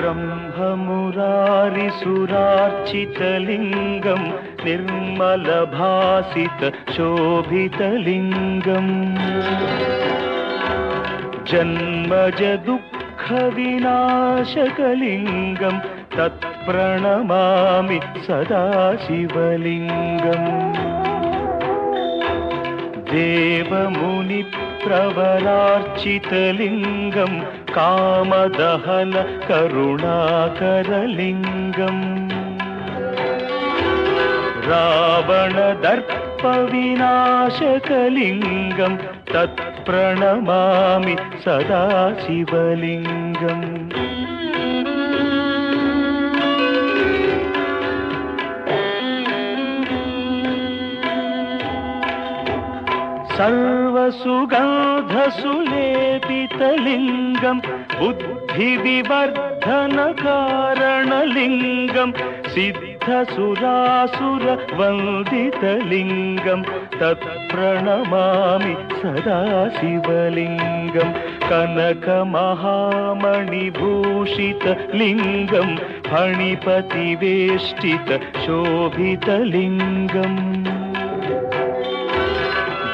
ब्रह्ममुरारिसुरार्चितलिङ्गं निर्मलभासितशोभितलिङ्गम् जन्मजदुःखविनाशकलिङ्गं तत्प्रणमामि सदा शिवलिङ्गम् देवमुनिप्रवरार्चितलिङ्गं कामदहन करुणाकरलिङ्गम् रावणदर्पविनाशकलिङ्गं तत्प्रणमामि सदा शिवलिङ्गम् सर्वसुगन्धसुलेपितलिङ्गं बुद्धिविवर्धनकारणलिङ्गं सिद्धसुरासुरवन्दितलिङ्गं तत्प्रणमामि सदा शिवलिङ्गं कनकमहामणिभूषितलिङ्गं फणिपतिवेष्टितशोभितलिङ्गम्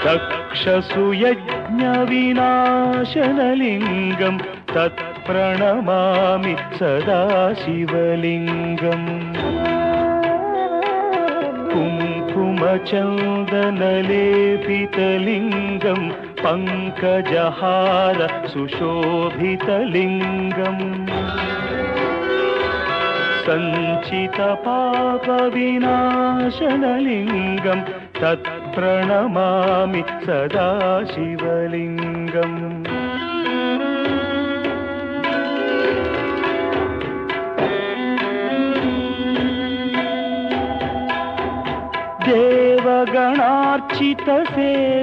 दक्षसुयज्ञविनाशनलिङ्गं तत्प्रणमामि सदा शिवलिङ्गम् कुङ्कुमचन्दनलेपितलिङ्गं पङ्कजहार सुशोभितलिङ्गम् सञ्चितपापविनाशनलिङ्गं तत्प्रणमामि सदा शिवलिङ्गम्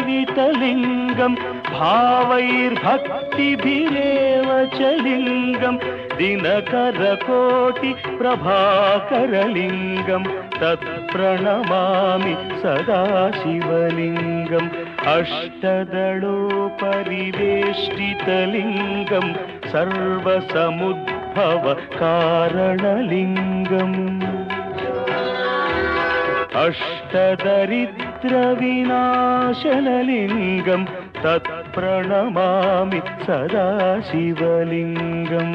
देवगणार्चितसेवितलिङ्गं भावैर्भक्तिभिरेव च लिङ्गं दिनकरकोटिप्रभाकरलिङ्गं तत्प्रणमामि सदा शिवलिङ्गम् अष्टदलोपरिवेष्टितलिङ्गं सर्वसमुद्भवकारणलिङ्गम् अष्टदरिद्रविनाशनलिङ्गं तत्प्रणमामि सदा शिवलिङ्गम्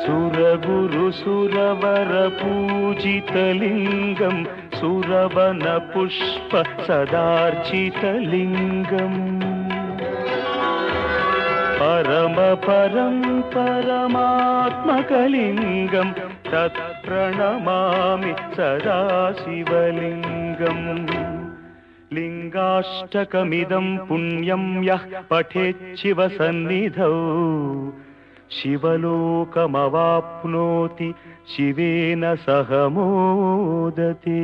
सुरगुरुसुरवरपूजितलिङ्गं सुरवनपुष्प सदार्चितलिङ्गम् परमात्मकलिङ्गं तत्प्रणमामि सदा शिवलिङ्गम् लिङ्गाष्टकमिदं पुण्यं यः पठेच्छिवसन्निधौ शिवलोकमवाप्नोति शिवेन सह मोदते।